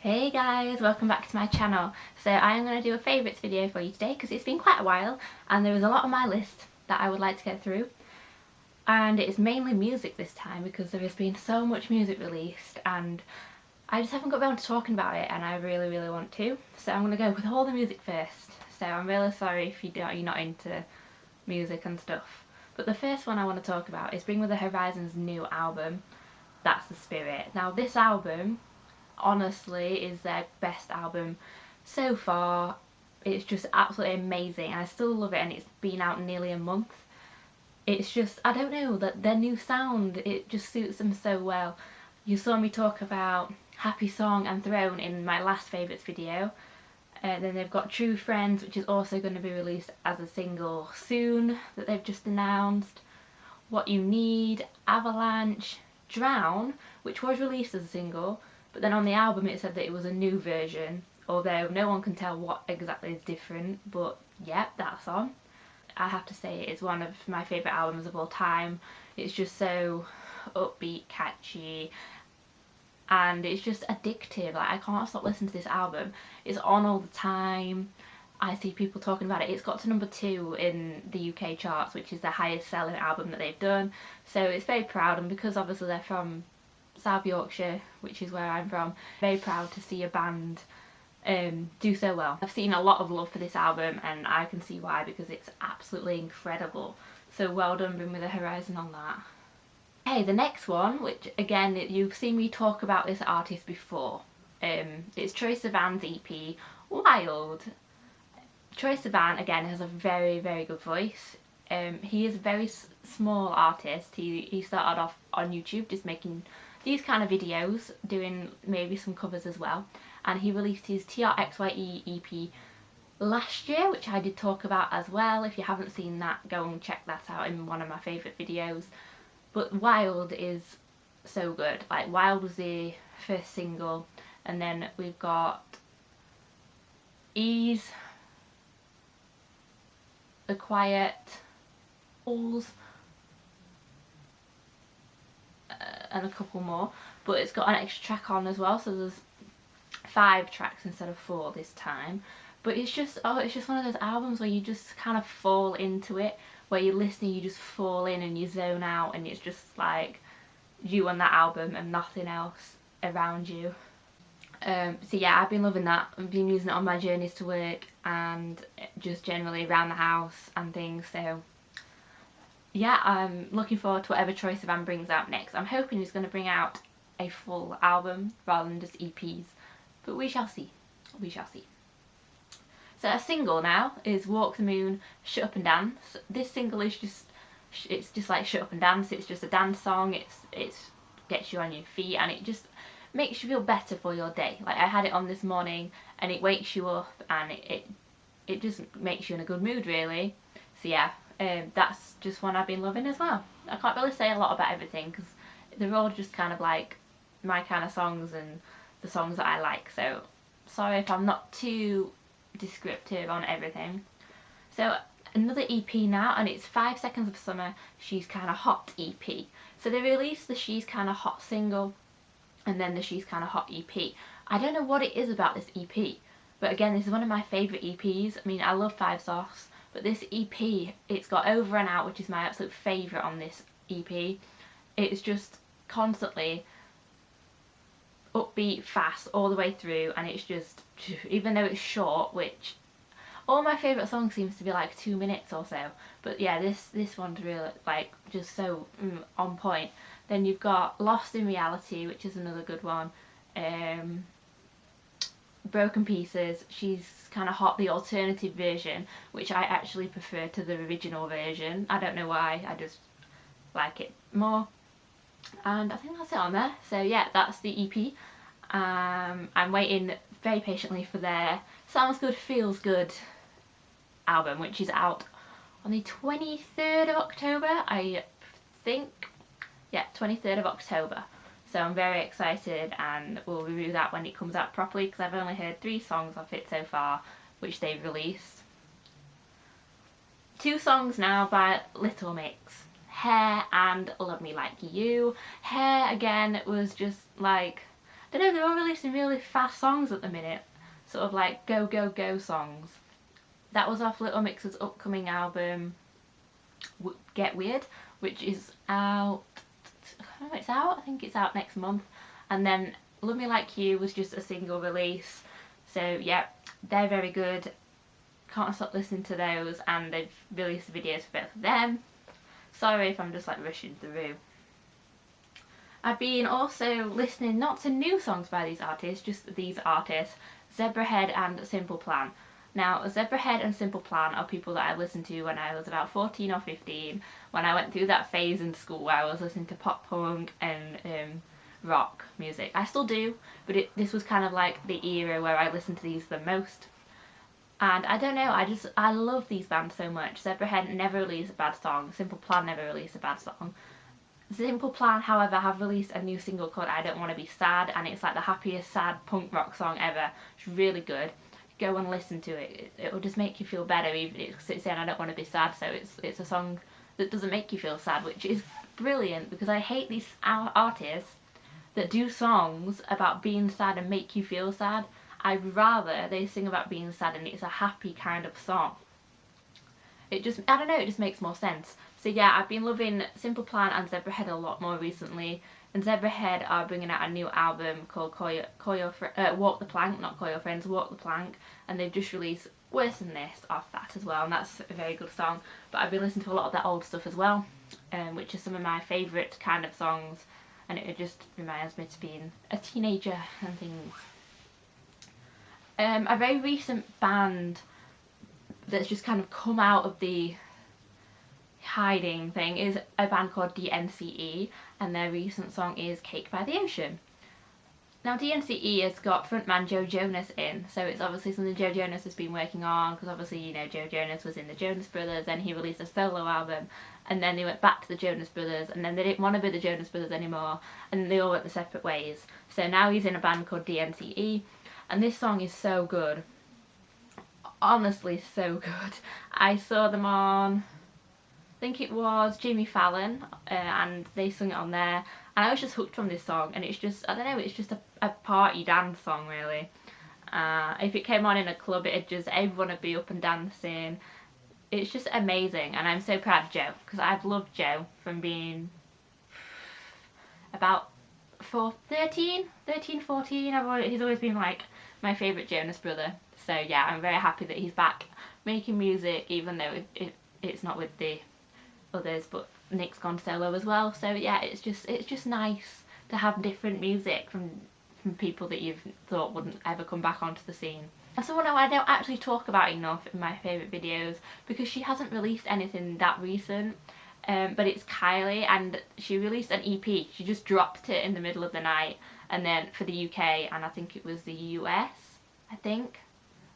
Hey guys, welcome back to my channel. So I am going to do a favourites video for you today because it's been quite a while and there was a lot on my list that I would like to get through. And it's mainly music this time because there has been so much music released and I just haven't got around to talking about it, and I really want to. So I'm going to go with all the music first. So I'm really sorry if you're not into music and stuff. But the first one I want to talk about is Bring Me the Horizon's new album, That's the Spirit. Now this album honestly is their best album so far. It's just absolutely amazing. I still love it and it's been out nearly a month. It's just, I don't know, that their new sound, it just suits them so well. You saw me talk about Happy Song and Throne in my last favourites video. Then they've got True Friends, which is also going to be released as a single soon, that they've just announced. What You Need, Avalanche, Drown, which was released as a single, but then on the album it said that it was a new version, although no one can tell what exactly is different, but yeah, that's on. I have to say it is one of my favourite albums of all time. It's just so upbeat, catchy, and it's just addictive. Like, I can't stop listening to this album. It's on all the time. I see people talking about it. It's got to number 2 in the UK charts, which is the highest selling album that they've done. So it's very proud, and because obviously they're from South Yorkshire, which is where I'm from, very proud to see a band do so well. I've seen a lot of love for this album and I can see why, because it's absolutely incredible. So well done, Bring Me the Horizon, on that. Hey, the next one, which again, you've seen me talk about this artist before. It's Troye Sivan's EP, Wild. Troye Sivan, again, has a very good voice. He is a very small artist. He started off on YouTube just making these kind of videos, doing maybe some covers as well. And he released his TRXYE EP last year, which I did talk about as well. If you haven't seen that, go and check that out in one of my favourite videos. But Wild is so good. Like, Wild was the first single, and then we've got Ease, The Quiet, Pulls, and a couple more. But it's got an extra track on as well, so there's 5 tracks instead of 4 this time. But it's just, it's just one of those albums where you just kind of fall into it, where you're listening, you just fall in and you zone out, and it's just like you and that album and nothing else around you. So yeah, I've been loving that. I've been using it on my journeys to work and just generally around the house and things. So yeah, I'm looking forward to whatever Troye Sivan brings out next. I'm hoping he's going to bring out a full album rather than just EPs, but we shall see. We shall see. So a single now is Walk the Moon, Shut Up and Dance. This single is it's just like Shut Up and Dance. It's just a dance song. It gets you on your feet and it just makes you feel better for your day. Like, I had it on this morning and it wakes you up and it just makes you in a good mood, really. So yeah, that's just one I've been loving as well. I can't really say a lot about everything because they're all just kind of like my kind of songs and the songs that I like, so sorry if I'm not too descriptive on everything. So another EP now, and it's 5 Seconds of Summer, She's Kinda Hot EP. So they released the She's Kinda Hot single and then the She's Kinda Hot EP. I don't know what it is about this EP, but again, this is one of my favourite EPs. I mean, I love Five Sauce, but this EP, it's got Over and Out, which is my absolute favourite on this EP. It's just constantly upbeat, fast all the way through, and it's just, even though it's short, which all my favourite songs seems to be like 2 minutes or so, but yeah, this one's really like just so on point. Then you've got Lost in Reality, which is another good one. Broken Pieces, She's Kinda Hot, the alternative version, which I actually prefer to the original version. I don't know why, I just like it more. And I think that's it on there. So yeah, that's the EP. I'm waiting very patiently for their Sounds Good Feels Good album, which is out on the 23rd of October, I think. Yeah, 23rd of October. So I'm very excited, and we'll review that when it comes out properly, because I've only heard 3 songs of it so far, which they've released. 2 songs now by Little Mix, Hair and Love Me Like You. Hair, again, was just like, don't know, they're all releasing really fast songs at the minute, sort of like go go go songs. That was off Little Mix's upcoming album Get Weird, which is out, oh, it's out, I think it's out next month. And then Love Me Like You was just a single release, so yeah, they're very good. Can't stop listening to those, and they've released videos for both of them. Sorry if I'm just like rushing through. I've been also listening not to new songs by these artists, just these artists, Zebrahead and Simple Plan. Now, Zebrahead and Simple Plan are people that I listened to when I was about 14 or 15, when I went through that phase in school where I was listening to pop punk and rock music. I still do, but this was kind of like the era where I listened to these the most. And I don't know, I love these bands so much. Zebrahead never released a bad song, Simple Plan never released a bad song. Simple Plan, however, have released a new single called I Don't Want to Be Sad, and it's like the happiest sad punk rock song ever. It's really good. Go and listen to it. It'll just make you feel better, even if it's saying I don't want to be sad, so it's a song that doesn't make you feel sad, which is brilliant, because I hate these artists that do songs about being sad and make you feel sad. I'd rather they sing about being sad and it's a happy kind of song. It just, I don't know, it just makes more sense. So yeah, I've been loving Simple Plan and Zebrahead a lot more recently. And Zebrahead are bringing out a new album called Walk the Plank, not Call Your Friends, Walk the Plank. And they've just released Worse Than This off that as well, and that's a very good song. But I've been listening to a lot of their old stuff as well, which is some of my favourite kind of songs. And it just reminds me to being a teenager and things. A very recent band that's just kind of come out of the hiding thing is a band called DNCE, and their recent song is Cake by the Ocean. Now DNCE has got frontman Joe Jonas in, so it's obviously something Joe Jonas has been working on, because obviously, you know, Joe Jonas was in the Jonas Brothers, then he released a solo album, and then they went back to the Jonas Brothers, and then they didn't want to be the Jonas Brothers anymore, and they all went their separate ways. So now he's in a band called DNCE, and this song is so good. Honestly, so good. I saw them on, I think it was Jimmy Fallon, and they sung it on there, and I was just hooked from this song, and it's just, I don't know, it's just a party dance song really. If it came on in a club, it'd just, everyone would be up and dancing. It's just amazing, and I'm so proud of Joe, because I've loved Joe from being about 13, 14, he's always been like my favourite Jonas brother. So yeah, I'm very happy that he's back making music, even though it's not with the others, but Nick's gone solo as well. So yeah, it's just nice to have different music from people that you've thought wouldn't ever come back onto the scene. And someone I don't actually talk about enough in my favourite videos, because she hasn't released anything that recent, but it's Kylie, and she released an EP. She just dropped it in the middle of the night, and then for the UK, and I think it was the US, I think.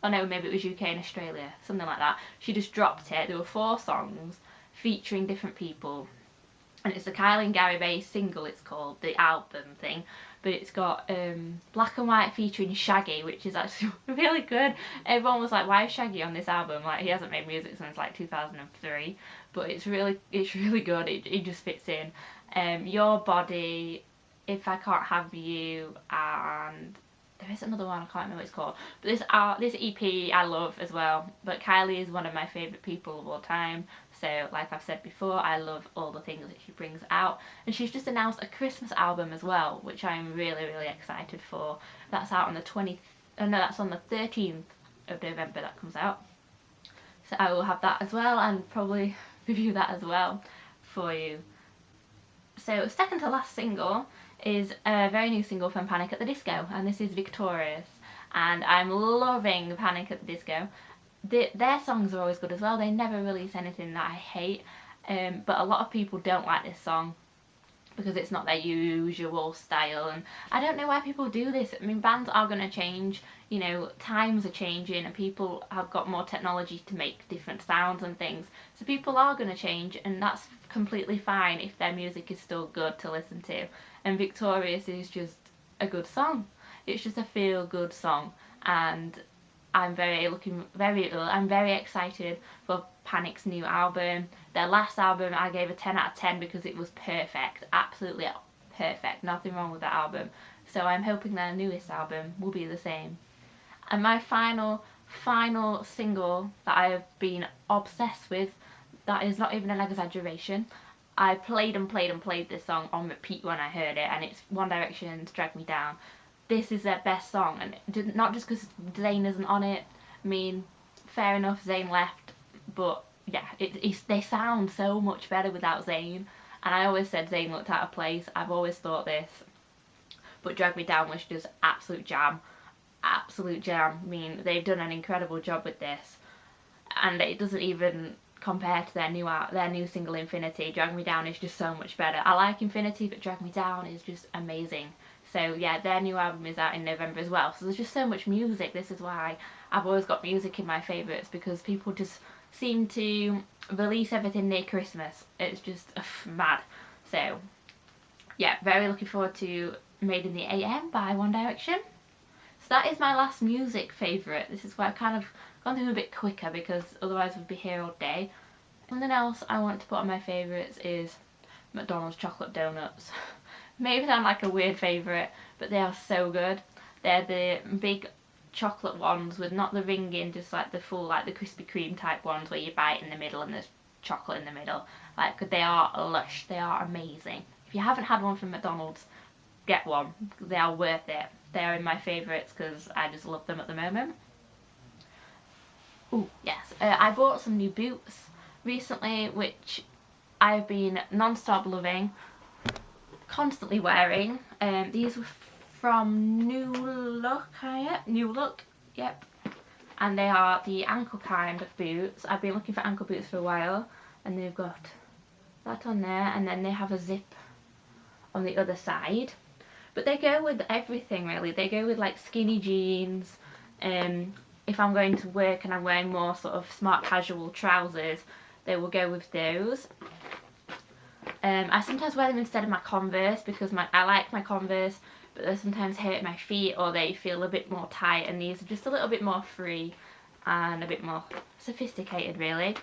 Oh no, maybe it was UK and Australia, something like that. She just dropped it. There were 4 songs featuring different people, and it's the Kylie and Gary Bay single, it's called, the album thing, but it's got Black and White featuring Shaggy, which is actually really good. Everyone was like, why is Shaggy on this album? Like, he hasn't made music since like 2003, but it's really good. It just fits in. Your Body, If I Can't Have You, and there is another one, I can't remember what it's called. But this EP I love as well. But Kylie is one of my favourite people of all time. So like I've said before, I love all the things that she brings out. And she's just announced a Christmas album as well, which I'm really excited for. That's out on the 20th, oh no, that's on the 13th of November that comes out. So I will have that as well, and probably review that as well for you. So second to last single is a very new single from Panic at the Disco, and this is Victorious, and I'm loving Panic at the Disco. Their songs are always good as well. They never release anything that I hate, but a lot of people don't like this song because it's not their usual style, and I don't know why people do this. I mean, bands are going to change, you know, times are changing, and people have got more technology to make different sounds and things, so people are going to change, and that's completely fine if their music is still good to listen to. And Victorious is just a good song. It's just a feel-good song, and I'm very excited for Panic's new album. Their last album I gave a 10 out of 10 because it was perfect, absolutely perfect, nothing wrong with that album. so I'm hoping their newest album will be the same. And my final single that I have been obsessed with, that is not even an exaggeration, I played and played and played this song on repeat when I heard it, and it's One Direction's Drag Me Down. This is their best song, and not just because Zayn isn't on it. I mean, fair enough, Zayn left, but yeah, they sound so much better without Zayn, and I always said Zayn looked out of place. I've always thought this, but Drag Me Down was just absolute jam. Absolute jam. I mean, they've done an incredible job with this, and it doesn't even compare to their new single Infinity. Drag Me Down is just so much better. I like Infinity, but Drag Me Down is just amazing. So yeah, their new album is out in November as well, so there's just so much music. This is why I've always got music in my favourites, because people just seem to release everything near Christmas. It's just mad. So yeah, very looking forward to Made in the AM by One Direction. So that is my last music favourite. This is where I've kind of gone through a bit quicker, because otherwise we'd be here all day. Something else I want to put on my favourites is McDonald's chocolate donuts. Maybe sound like a weird favourite, but they are so good. They're the big chocolate ones with not the ringing, just like the full, like the Krispy Kreme type ones where you bite in the middle and there's chocolate in the middle. Like, they are lush. They are amazing. If you haven't had one from McDonald's, get one. They are worth it. They are in my favourites because I just love them at the moment. Oh yes, I bought some new boots recently, which I've been non-stop loving, constantly wearing. These were from New Look, yep. And they are the ankle kind of boots. I've been looking for ankle boots for a while, and they've got that on there, and then they have a zip on the other side. But they go with everything really. They go with like skinny jeans. If I'm going to work and I'm wearing more sort of smart casual trousers, they will go with those. I sometimes wear them instead of my Converse, because I like my Converse, but they sometimes hurt my feet or they feel a bit more tight, and these are just a little bit more free and a bit more sophisticated really.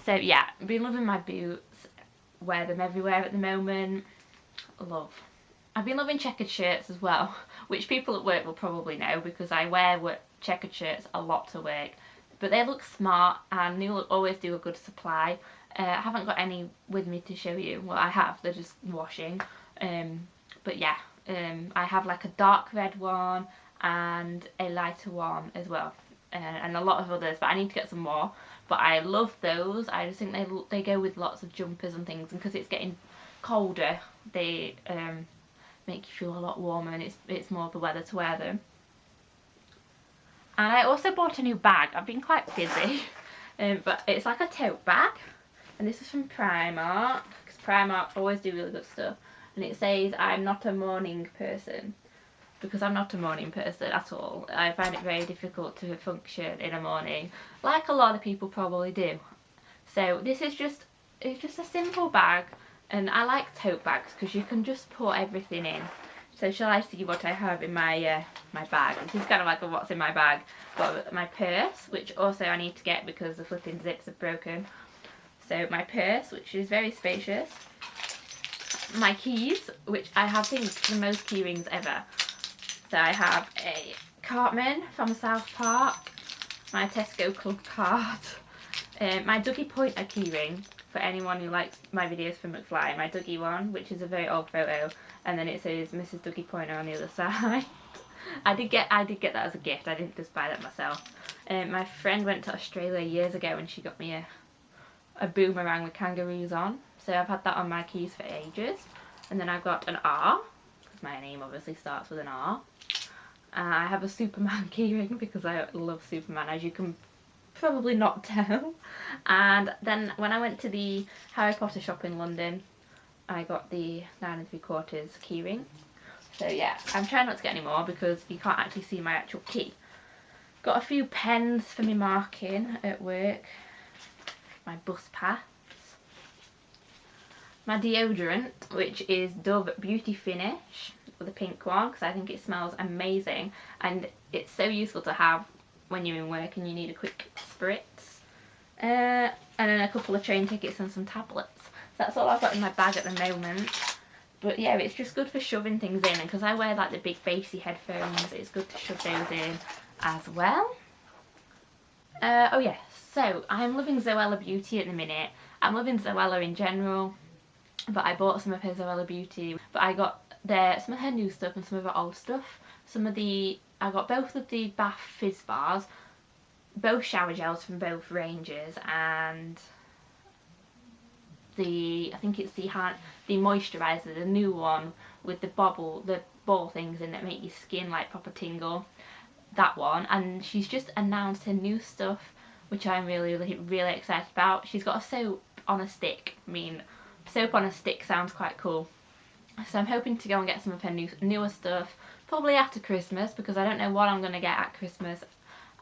So yeah, I've been loving my boots, wear them everywhere at the moment. Love. I've been loving checkered shirts as well, which people at work will probably know because I wear checkered shirts a lot to work. But they look smart, and New Look always do a good supply. I haven't got any with me to show you. Well, I have, they're just washing. But yeah, I have like a dark red one and a lighter one as well. And a lot of others, but I need to get some more. But I love those. I just think they go with lots of jumpers and things, and because it's getting colder, they make you feel a lot warmer, and it's more of the weather to wear them. And I also bought a new bag. I've been quite busy, but it's like a tote bag, and this is from Primark, because Primark always do really good stuff. And it says, I'm not a morning person, because I'm not a morning person at all. I find it very difficult to function in a morning, like a lot of people probably do. So this is it's just a simple bag, and I like tote bags because you can just put everything in. So shall I see what I have in my my bag? This is kind of like a what's in my bag. Got my purse, which also I need to get because the flipping zips have broken. So my purse, which is very spacious. My keys, which I have the most key rings ever. So I have a Cartman from South Park, my Tesco Club card, my Dougie Pointer keyring for anyone who likes my videos from McFly, my Dougie one, which is a very old photo, and then it says Mrs. Dougie Pointer on the other side. I did get that as a gift. I didn't just buy that myself. My friend went to Australia years ago and she got me a boomerang with kangaroos on, so I've had that on my keys for ages. And then I've got an R, because my name obviously starts with an R. I have a Superman keyring because I love Superman, as you can probably not tell. And then when I went to the Harry Potter shop in London, I got the 9 3/4 keyring. So yeah, I'm trying not to get any more because you can't actually see my actual key. Got a few pens for me marking at work, my bus pass, my deodorant, which is Dove Beauty Finish, with a pink one, because I think it smells amazing, and it's so useful to have when you're in work and you need a quick spritz. And then a couple of train tickets and some tablets. So that's all I've got in my bag at the moment. But yeah, it's just good for shoving things in, and because I wear like the big bassy headphones, it's good to shove those in as well. Oh yeah, so I'm loving Zoella Beauty at the minute. I'm loving Zoella in general, but I bought some of her Zoella Beauty, but I got some of her new stuff and some of her old stuff. I got both of the Bath Fizz bars, both shower gels from both ranges, and I think it's the moisturiser, the new one with the ball things in that make your skin like proper tingle. That one. And she's just announced her new stuff, which I'm really excited about. She's got a soap on a stick. I mean, soap on a stick sounds quite cool. So I'm hoping to go and get some of her newer stuff, probably after Christmas, because I don't know what I'm going to get at Christmas.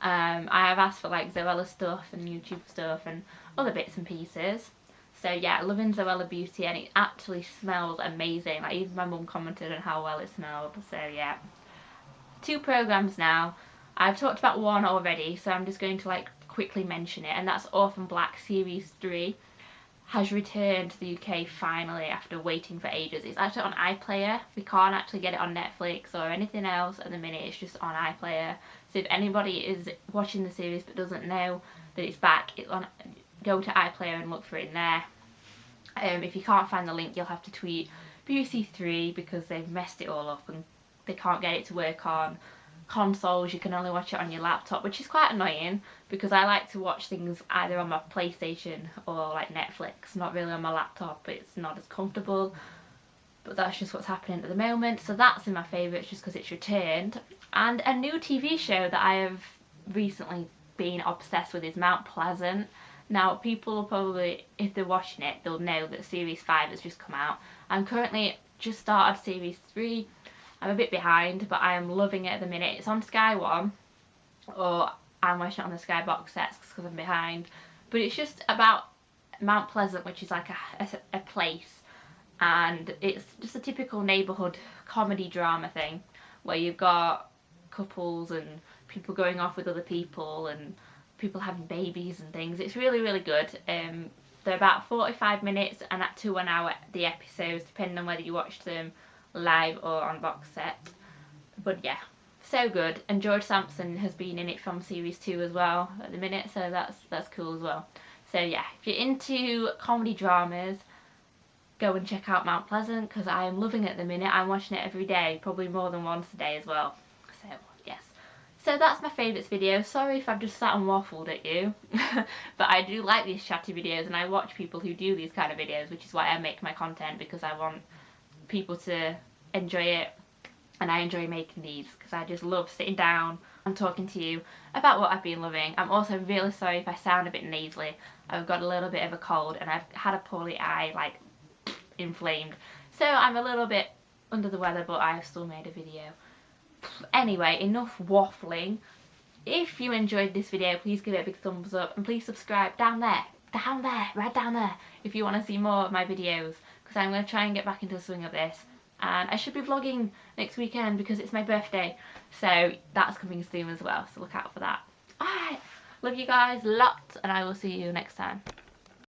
I have asked for like Zoella stuff and YouTube stuff and other bits and pieces. So yeah, loving Zoella Beauty, and it actually smells amazing. Like even my mum commented on how well it smelled. So yeah, 2 programs now. I've talked about one already, so I'm just going to like quickly mention it, and that's Orphan Black Series 3 has returned to the UK finally after waiting for ages. It's actually on iPlayer. We can't actually get it on Netflix or anything else at the minute. It's just on iPlayer. So if anybody is watching the series but doesn't know that it's back, go to iPlayer and look for it in there. If you can't find the link, you'll have to tweet BBC3 because they've messed it all up and they can't get it to work on consoles. You can only watch it on your laptop, which is quite annoying because I like to watch things either on my PlayStation or like Netflix, not really on my laptop. It's not as comfortable, but that's just what's happening at the moment. So that's in my favourites just because it's returned. And a new TV show that I have recently been obsessed with is Mount Pleasant. Now people will probably, if they're watching it, they'll know that Series 5 has just come out. I'm currently just started Series 3. I'm a bit behind, but I am loving it at the minute. It's on Sky One, or I'm watching it on the Sky box sets because I'm behind. But it's just about Mount Pleasant, which is like a place, and it's just a typical neighbourhood comedy drama thing where you've got couples and people going off with other people and people having babies and things. It's really good. They're about 45 minutes and up to 1 hour the episodes, depending on whether you watch them live or on box set. But yeah, so good. And George Sampson has been in it from Series 2 as well at the minute, so that's cool as well. So yeah, if you're into comedy dramas, go and check out Mount Pleasant because I am loving it at the minute. I'm watching it every day, probably more than once a day as well. So yes. So that's my favourites video. Sorry if I've just sat and waffled at you, but I do like these chatty videos and I watch people who do these kind of videos, which is why I make my content, because I want people to enjoy it, and I enjoy making these because I just love sitting down and talking to you about what I've been loving. I'm also really sorry if I sound a bit nasally. I've got a little bit of a cold and I've had a poorly eye like inflamed, so I'm a little bit under the weather, but I've still made a video. Anyway, enough waffling. If you enjoyed this video, please give it a big thumbs up and please subscribe down there, right down there, if you want to see more of my videos, because I'm going to try and get back into the swing of this. And I should be vlogging next weekend because it's my birthday, so that's coming soon as well, so look out for that. Alright, love you guys lots and I will see you next time.